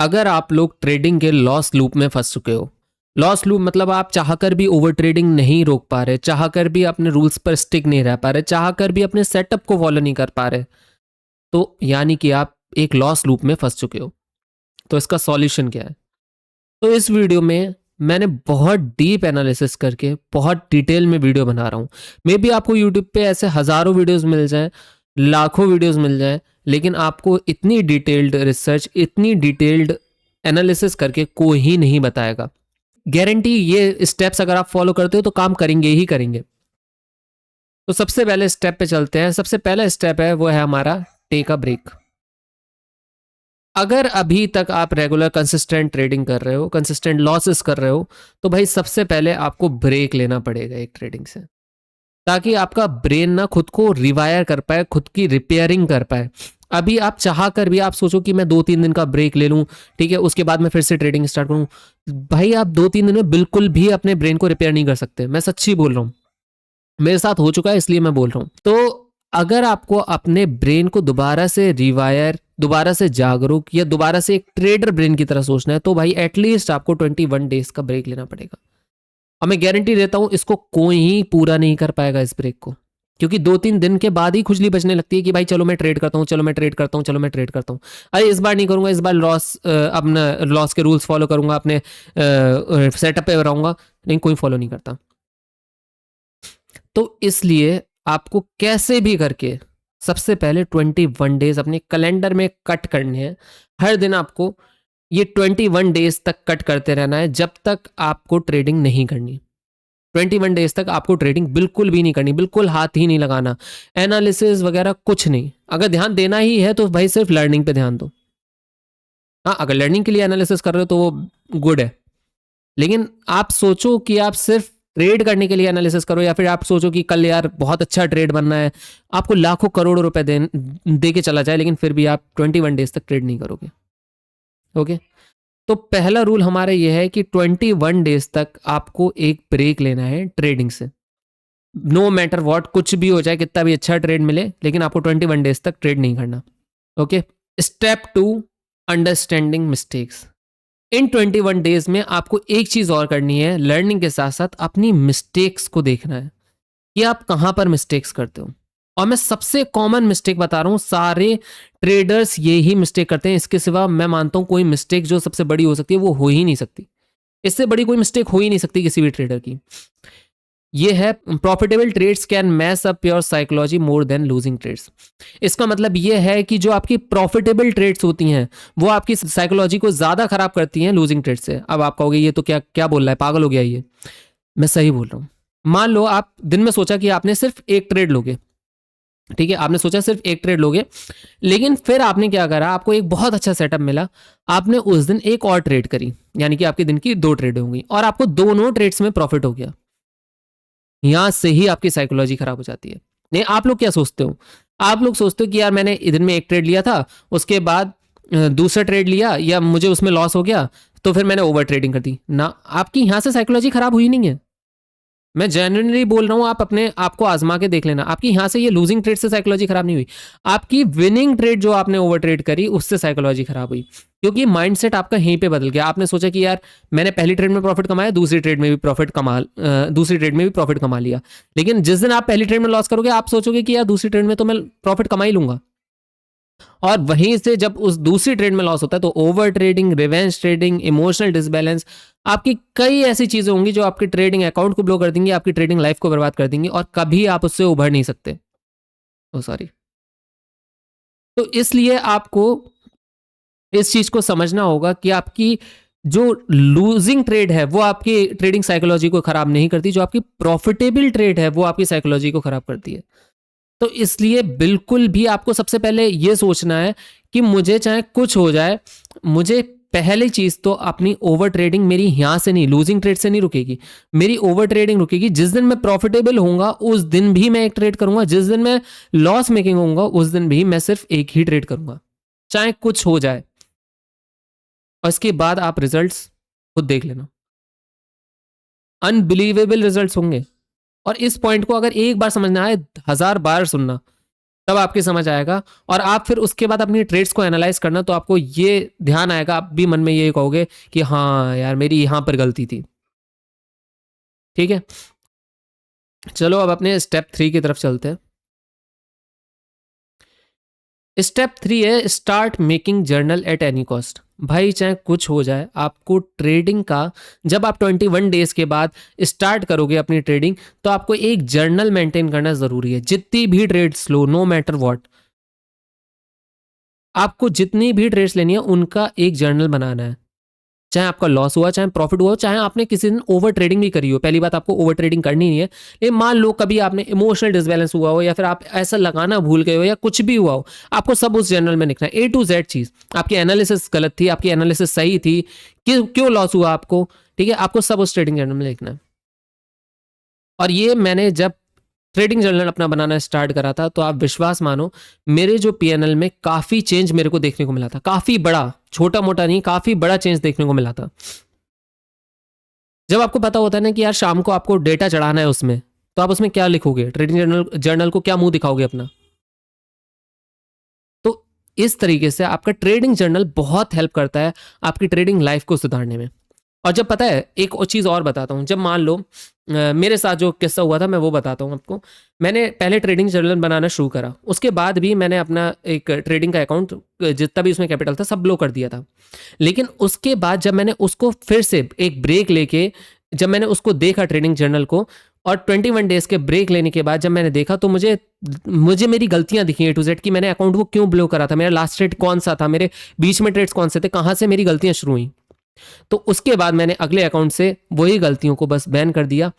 अगर आप लोग ट्रेडिंग के लॉस लूप में फंस चुके हो, लॉस लूप मतलब आप चाहकर भी ओवर ट्रेडिंग नहीं रोक पा रहे, चाहकर भी अपने रूल्स पर स्टिक नहीं रह पा रहे, चाहकर भी अपने सेटअप को फॉलो नहीं कर पा रहे, तो यानी कि आप एक लॉस लूप में फंस चुके हो। तो इसका सॉल्यूशन क्या है? तो इस वीडियो में मैंने बहुत डीप एनालिसिस करके बहुत डिटेल में वीडियो बना रहा हूँ। मे बी आपको यूट्यूब पे ऐसे हज़ारों वीडियोस मिल जाएं, लाखों वीडियोस मिल जाएं, लेकिन आपको इतनी डिटेल्ड रिसर्च, इतनी डिटेल्ड एनालिसिस करके कोई ही नहीं बताएगा। गारंटी ये स्टेप्स अगर आप फॉलो करते हो तो काम करेंगे ही करेंगे। तो सबसे पहले स्टेप पे चलते हैं। सबसे पहला स्टेप है वो है हमारा टेक अ ब्रेक। अगर अभी तक आप रेगुलर कंसिस्टेंट ट्रेडिंग कर रहे हो, कंसिस्टेंट लॉसेस कर रहे हो, तो भाई सबसे पहले आपको ब्रेक लेना पड़ेगा एक ट्रेडिंग से, ताकि आपका ब्रेन ना खुद को रिवायर कर पाए, खुद की रिपेयरिंग कर पाए। अभी आप चाह कर भी आप सोचो कि मैं 2-3 दिन का ब्रेक ले लूं, ठीक है, उसके बाद मैं फिर से ट्रेडिंग स्टार्ट करूं, भाई आप 2-3 दिन में बिल्कुल भी अपने ब्रेन को रिपेयर नहीं कर सकते। मैं सच्ची बोल रहा हूँ, मेरे साथ हो चुका है इसलिए मैं बोल रहा हूँ। तो अगर आपको अपने ब्रेन को दोबारा से रिवायर, दोबारा से जागरूक या दोबारा से एक ट्रेडर ब्रेन की तरह सोचना है, तो भाई एटलीस्ट आपको 21 डेज का ब्रेक लेना पड़ेगा। और मैं गारंटी देता हूं इसको कोई ही पूरा नहीं कर पाएगा इस ब्रेक को, क्योंकि 2-3 दिन के बाद ही खुजली बचने लगती है कि भाई चलो मैं ट्रेड करता हूँ, चलो मैं ट्रेड करता हूँ, चलो मैं ट्रेड करता हूँ। अरे इस बार नहीं करूंगा, इस बार लॉस, अपना लॉस के रूल्स फॉलो करूंगा, अपने सेटअप पे रहूंगा, लेकिन कोई फॉलो नहीं करता। तो इसलिए आपको कैसे भी करके सबसे पहले 21 डेज अपने कैलेंडर में कट करने हैं। हर दिन आपको ये 21 डेज तक कट करते रहना है, जब तक आपको ट्रेडिंग नहीं करनी। 21 डेज तक आपको ट्रेडिंग बिल्कुल भी नहीं करनी, बिल्कुल हाथ ही नहीं लगाना, एनालिसिस वगैरह कुछ नहीं। अगर ध्यान देना ही है तो भाई सिर्फ लर्निंग पे ध्यान दो। हाँ, अगर लर्निंग के लिए एनालिसिस कर रहे हो तो वो गुड है, लेकिन आप सोचो कि आप सिर्फ ट्रेड करने के लिए एनालिसिस करो, या फिर आप सोचो कि कल यार बहुत अच्छा ट्रेड बनना है, आपको लाखों करोड़ों रुपए दे के चला जाए, लेकिन फिर भी आप 21 डेज तक ट्रेड नहीं करोगे। ओके, तो पहला रूल हमारा यह है कि 21 डेज तक आपको एक ब्रेक लेना है ट्रेडिंग से। नो मैटर वॉट, कुछ भी हो जाए, कितना भी अच्छा ट्रेड मिले, लेकिन आपको 21 डेज तक ट्रेड नहीं करना। Okay, step 2, understanding mistakes. In 21 days में आपको एक चीज और करनी है, लर्निंग के साथ साथ अपनी मिस्टेक्स को देखना है कि आप कहां पर मिस्टेक्स करते हो। और मैं सबसे कॉमन मिस्टेक बता रहा हूं, सारे ट्रेडर्स ये ही मिस्टेक करते हैं, इसके सिवा मैं मानता हूं कोई मिस्टेक जो सबसे बड़ी हो सकती है वो हो ही नहीं सकती। इससे बड़ी कोई मिस्टेक हो ही नहीं सकती किसी भी ट्रेडर की। ये है profitable trades can mess up your psychology more than losing trades. इसका मतलब ये है कि जो आपकी प्रॉफिटेबल ट्रेड्स होती हैं वो आपकी साइकोलॉजी को ज्यादा खराब करती हैं लूजिंग ट्रेड से। अब आप कहोगे ये तो क्या क्या बोल रहा है, पागल हो गया ये। मैं सही बोल रहा हूँ। मान लो आप दिन में सोचा कि आपने सिर्फ एक ट्रेड लोगे, ठीक है, आपने सोचा सिर्फ एक ट्रेड लोगे, लेकिन फिर आपने क्या करा, आपको एक बहुत अच्छा सेटअप मिला, आपने उस दिन एक और ट्रेड करी, यानी कि आपके दिन की 2 ट्रेड होंगी और आपको दोनों ट्रेड्स में प्रॉफिट हो गया। यहां से ही आपकी साइकोलॉजी खराब हो जाती है। नहीं, आप लोग क्या सोचते हो, आप लोग सोचते हो कि यार मैंने दिन में एक ट्रेड लिया था, उसके बाद दूसरा ट्रेड लिया या मुझे उसमें लॉस हो गया, तो फिर मैंने ओवर ट्रेडिंग कर दी ना। आपकी यहां से साइकोलॉजी खराब हुई नहीं है, मैं जेन्युइनली बोल रहा हूं, आप अपने आप को आजमा के देख लेना, आपकी यहां से ये लूजिंग ट्रेड से साइकोलॉजी खराब नहीं हुई, आपकी विनिंग ट्रेड जो आपने ओवर ट्रेड करी उससे साइकोलॉजी खराब हुई, क्योंकि माइंडसेट आपका यहीं पे बदल गया। आपने सोचा कि यार मैंने पहली ट्रेड में प्रॉफिट कमाया, दूसरी ट्रेड में भी प्रॉफिट कमा लिया, लेकिन जिस दिन आप पहली ट्रेड में लॉस करोगे आप सोचोगे कि यार दूसरी ट्रेड में तो मैं प्रॉफिट कमा ही लूंगा, और वहीं से जब उस दूसरी ट्रेड में लॉस होता है तो over trading, revenge trading, emotional disbalance, आपकी कई ऐसी चीजें होंगी जो आपके ट्रेडिंग अकाउंट को ब्लो कर देंगी, आपकी ट्रेडिंग लाइफ को बर्बाद कर देंगी, और कभी आप उससे उभर नहीं सकते। ओ सॉरी। तो इसलिए आपको इस चीज को समझना होगा कि आपकी जो लूजिंग ट्रेड है वो आपकी ट्रेडिंग साइकोलॉजी को खराब नहीं करती, जो आपकी प्रॉफिटेबल ट्रेड है वो आपकी साइकोलॉजी को खराब करती है। तो इसलिए बिल्कुल भी आपको सबसे पहले ये सोचना है कि मुझे चाहे कुछ हो जाए, मुझे पहली चीज तो अपनी ओवर ट्रेडिंग मेरी यहां से नहीं, लूजिंग ट्रेड से नहीं रुकेगी, मेरी ओवर ट्रेडिंग रुकेगी। जिस दिन मैं प्रॉफिटेबल होऊंगा उस दिन भी मैं एक ट्रेड करूंगा, जिस दिन मैं लॉस मेकिंग होऊंगा उस दिन भी मैं सिर्फ एक ही ट्रेड करूंगा, चाहे कुछ हो जाए। और इसके बाद आप रिजल्ट्स खुद देख लेना, अनबिलीवेबल रिजल्ट्स होंगे। और इस पॉइंट को अगर एक बार समझना है, 1000 बार सुनना, तब आपकी समझ आएगा। और आप फिर उसके बाद अपनी ट्रेड्स को एनालाइज करना, तो आपको ये ध्यान आएगा, आप भी मन में ये कहोगे कि हाँ यार मेरी यहाँ पर गलती थी। ठीक है, चलो अब अपने स्टेप 3 की तरफ चलते हैं। स्टेप 3 है start making journal at any cost. भाई चाहे कुछ हो जाए, आपको ट्रेडिंग का, जब आप 21 डेज के बाद स्टार्ट करोगे अपनी ट्रेडिंग, तो आपको एक जर्नल मेंटेन करना जरूरी है। जितनी भी ट्रेड्स लो, नो मैटर व्हाट, आपको जितनी भी ट्रेड्स लेनी है उनका एक जर्नल बनाना है। चाहे आपका लॉस हुआ, चाहे प्रॉफिट हुआ, चाहे आपने किसी दिन ओवर ट्रेडिंग भी करी हो। पहली बात, आपको ओवर ट्रेडिंग करनी नहीं है, लेकिन मान लो कभी आपने इमोशनल डिसबैलेंस हुआ हो, या फिर आप ऐसा लगाना भूल गए हो, या कुछ भी हुआ हो, आपको सब उस जर्नल में लिखना है, A to Z चीज। आपकी एनालिसिस गलत थी, आपकी एनालिसिस सही थी, क्यों लॉस हुआ आपको, ठीक है, आपको सब उस ट्रेडिंग जर्नल में लिखना है। और ये मैंने जब ट्रेडिंग जर्नल अपना बनाना स्टार्ट करा था, तो आप विश्वास मानो, मेरे जो पीएनएल में काफी चेंज मेरे को देखने को मिला था। काफी बड़ा, छोटा मोटा नहीं, काफी बड़ा चेंज देखने को मिला था। जब आपको पता होता है ना कि यार शाम को आपको डेटा चढ़ाना है उसमें, तो आप उसमें क्या लिखोगे, ट्रेडिंग जर्नल को क्या मुंह दिखाओगे अपना। तो इस तरीके से आपका ट्रेडिंग जर्नल बहुत हेल्प करता है आपकी ट्रेडिंग लाइफ को सुधारने में। और जब पता है, एक और चीज़ और बताता हूँ, जब मान लो मेरे साथ जो किस्सा हुआ था, मैं वो बताता हूँ आपको। मैंने पहले ट्रेडिंग जर्नल बनाना शुरू करा, उसके बाद भी मैंने अपना एक ट्रेडिंग का अकाउंट, जितना भी उसमें कैपिटल था, सब लो कर दिया था। लेकिन उसके बाद जब मैंने उसको फिर से एक ब्रेक लेके, जब मैंने उसको देखा ट्रेडिंग जर्नल को, और 21 डेज के ब्रेक लेने के बाद जब मैंने देखा, तो मुझे मुझे मेरी गलतियां दिखी A to Z, कि मैंने अकाउंट वो क्यों ब्लो करा था, मेरा लास्ट ट्रेड कौन सा था, मेरे बीच में ट्रेड्स कौन से थे, कहाँ से मेरी गलतियां शुरू हुई। तो उसके बाद मैंने अगले अकाउंट से वही गलतियों को बस बैन कर दिया,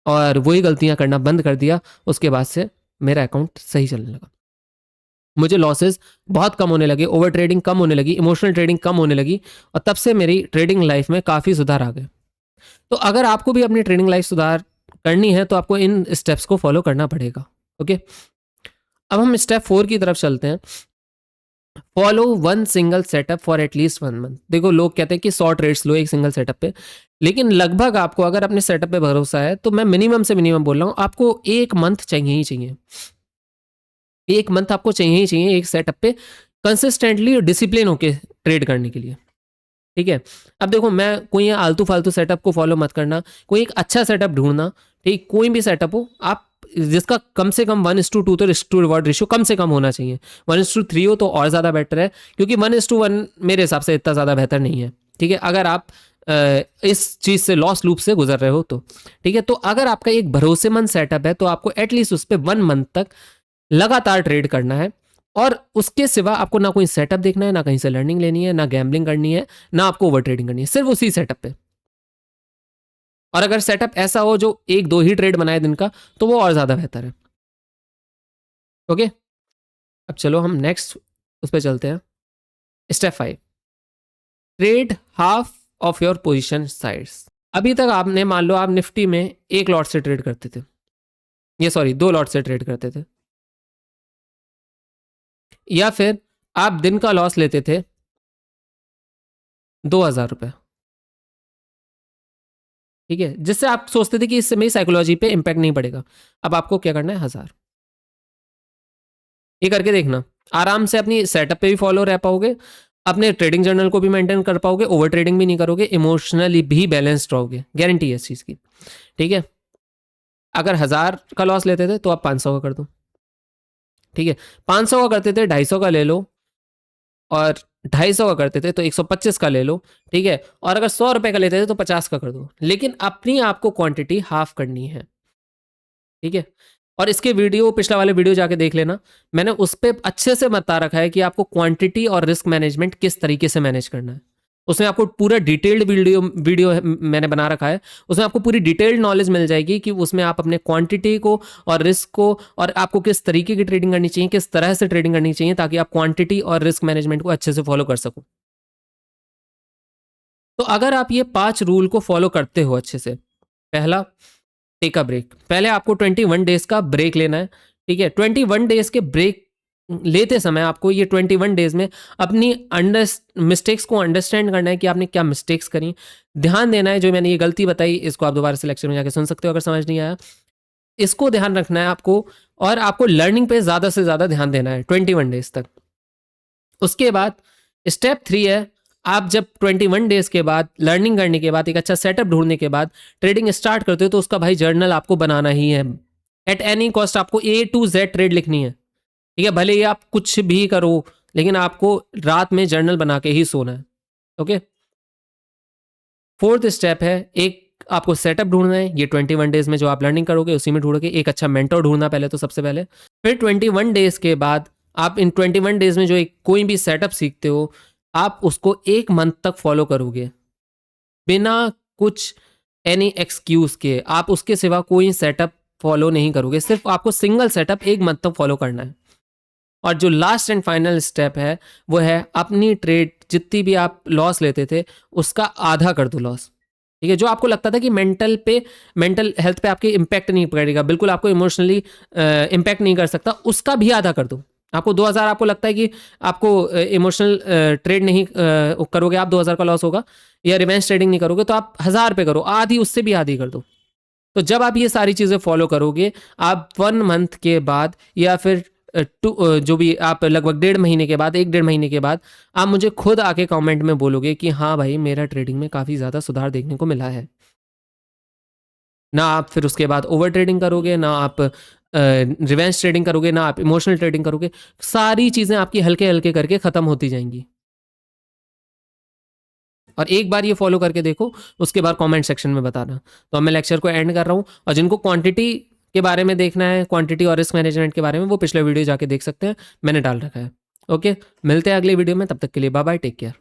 और वही गलतियां करना बंद कर दिया। उसके बाद से मेरा अकाउंट सही चलने लगा, मुझे लॉसेस बहुत कम होने लगे, ओवर ट्रेडिंग कम होने लगी, इमोशनल ट्रेडिंग कम होने लगी, और तब से मेरी ट्रेडिंग लाइफ में काफ़ी सुधार आ गए। तो अगर आपको भी अपनी ट्रेडिंग लाइफ सुधार करनी है, तो आपको इन स्टेप्स को फॉलो करना पड़ेगा। ओके, अब हम स्टेप 4 की तरफ चलते हैं। Follow one single setup for at least 1 month. देखो, लोग कहते हैं कि 100 ट्रेड्स लो एक सिंगल सेटअप पे, लेकिन लगभग आपको अगर अपने सेटअप पे भरोसा है, तो मैं मिनिमम से मिनिमम बोल रहा हूँ, आपको 1 मंथ चाहिए ही चाहिए। 1 मंथ आपको चाहिए ही चाहिए एक सेटअप पे कंसिस्टेंटली और डिसिप्लिन होके ट्रेड करने के लिए। ठीक है, अब देखो, मैं कोई आलतू फालतू सेटअप को फॉलो मत करना, कोई एक अच्छा सेटअप ढूंढना। ठीक, कोई भी सेटअप हो आप, जिसका कम से कम 1:2 तो रिस्क टू रिवॉर्ड रेशियो कम से कम होना चाहिए। 1:3 हो तो और ज़्यादा बेटर है, क्योंकि 1:1 मेरे हिसाब से इतना ज़्यादा बेहतर नहीं है। ठीक है, अगर आप इस चीज़ से, लॉस लूप से गुजर रहे हो तो। ठीक है, तो अगर आपका एक भरोसेमंद सेटअप है, तो आपको एटलीस्ट उस पर 1 मंथ तक लगातार ट्रेड करना है। और उसके सिवा आपको ना कोई सेटअप देखना है, ना कहीं से लर्निंग लेनी है, ना गैम्बलिंग करनी है, ना आपको ओवर ट्रेडिंग करनी है, सिर्फ उसी सेटअप पे। और अगर सेटअप ऐसा हो जो 1-2 ही ट्रेड बनाए दिन का, तो वो और ज़्यादा बेहतर है। ओके, अब चलो हम नेक्स्ट उस पर चलते हैं। Step 5, trade half of your position sides. अभी तक आपने, मान लो आप निफ्टी में 1 लॉट से ट्रेड करते थे, ये सॉरी 2 लॉट से ट्रेड करते थे, या फिर आप दिन का लॉस लेते थे 2,000 रुपये। ठीक है, जिससे आप सोचते थे कि इससे मेरी साइकोलॉजी पे इंपैक्ट नहीं पड़ेगा। अब आपको क्या करना है, 1,000। ये करके देखना, आराम से अपनी सेटअप पे भी फॉलो रह पाओगे, अपने ट्रेडिंग जर्नल को भी मेंटेन कर पाओगे, ओवर ट्रेडिंग भी नहीं करोगे, इमोशनली भी बैलेंस्ड रहोगे, गारंटी है इस चीज़ की। ठीक है, अगर 1,000 का लॉस लेते थे, तो आप 500 का कर दो। ठीक है, 500 का करते थे, 250 का ले लो, और 250 का करते थे तो 125 का ले लो। ठीक है, और अगर 100 रुपए का लेते थे तो 50 का कर दो, लेकिन अपनी आपको क्वांटिटी हाफ करनी है। ठीक है, और इसके वीडियो, पिछला वाले वीडियो जाके देख लेना, मैंने उस पर अच्छे से बता रखा है कि आपको क्वांटिटी और रिस्क मैनेजमेंट किस तरीके से मैनेज करना है। उसमें आपको पूरा डिटेल्ड वीडियो वीडियो मैंने बना रखा है, उसमें आपको पूरी डिटेल्ड नॉलेज मिल जाएगी कि उसमें आप अपने क्वांटिटी को और रिस्क को, और आपको किस तरीके की ट्रेडिंग करनी चाहिए, किस तरह से ट्रेडिंग करनी चाहिए, ताकि आप क्वांटिटी और रिस्क मैनेजमेंट को अच्छे से फॉलो कर सको। तो अगर आप ये 5 रूल को फॉलो करते हो अच्छे से, पहला, टेक अ ब्रेक। पहले आपको 21 डेज का ब्रेक लेना है। ठीक है, 21 डेज के ब्रेक लेते समय आपको ये 21 डेज में अपनी मिस्टेक्स को अंडरस्टैंड करना है कि आपने क्या मिस्टेक्स करी, ध्यान देना है। जो मैंने ये गलती बताई, इसको आप दोबारा से लेक्चर में जाके सुन सकते हो अगर समझ नहीं आया। इसको ध्यान रखना है आपको, और आपको लर्निंग पे ज़्यादा से ज़्यादा ध्यान देना है 21 डेज तक। उसके बाद स्टेप 3 है, आप जब 21 डेज के बाद लर्निंग करने के बाद, एक अच्छा सेटअप ढूंढने के बाद ट्रेडिंग स्टार्ट करते हो, तो उसका भाई जर्नल आपको बनाना ही है। एट एनी कॉस्ट आपको A to Z ट्रेड लिखनी है, ठीक है। भले ही आप कुछ भी करो, लेकिन आपको रात में जर्नल बना के ही सोना है, ओके। फोर्थ स्टेप है, एक आपको सेटअप ढूंढना है। ये 21 डेज में जो आप लर्निंग करोगे उसी में ढूंढोगे। एक अच्छा मेंटर ढूंढना पहले, तो सबसे पहले। फिर 21 डेज के बाद आप इन 21 डेज में जो एक कोई भी सेटअप सीखते हो, आप उसको 1 मंथ तक फॉलो करोगे बिना कुछ एनी एक्सक्यूज के। आप उसके सिवा कोई सेटअप फॉलो नहीं करोगे, सिर्फ आपको सिंगल सेटअप 1 मंथ तक फॉलो करना है। और जो लास्ट एंड फाइनल स्टेप है वो है, अपनी ट्रेड जितनी भी आप लॉस लेते थे उसका आधा कर दो लॉस, ठीक है। जो आपको लगता था कि मेंटल हेल्थ पे आपके इम्पैक्ट नहीं पड़ेगा, बिल्कुल आपको इमोशनली इम्पैक्ट नहीं कर सकता, उसका भी आधा कर दो। आपको 2000 आपको लगता है कि आपको इमोशनल ट्रेड नहीं करोगे आप, 2000 का लॉस होगा, या रिवेंज ट्रेडिंग नहीं करोगे, तो आप 1000 पे करो, आधी उससे भी आधी कर दो। तो जब आप ये सारी चीज़ें फॉलो करोगे, आप 1 मंथ के बाद या फिर जो भी आप लगभग 1.5 महीने के बाद, 1-1.5 महीने के बाद आप मुझे खुद आके कमेंट में बोलोगे कि हाँ भाई, मेरा ट्रेडिंग में काफ़ी ज़्यादा सुधार देखने को मिला है। ना आप फिर उसके बाद ओवर ट्रेडिंग करोगे, ना आप रिवेंज ट्रेडिंग करोगे, ना आप इमोशनल ट्रेडिंग करोगे। सारी चीज़ें आपकी हल्के हल्के करके ख़त्म होती जाएंगी। और एक बार ये फॉलो करके देखो, उसके बाद कमेंट सेक्शन में बताना। तो अब मैं लेक्चर को एंड कर रहा हूँ, और जिनको क्वांटिटी के बारे में देखना है, क्वांटिटी और रिस्क मैनेजमेंट के बारे में, वो पिछले वीडियो जाके देख सकते हैं, मैंने डाल रखा है। ओके, मिलते हैं अगले वीडियो में, तब तक के लिए बाय बाय, टेक केयर।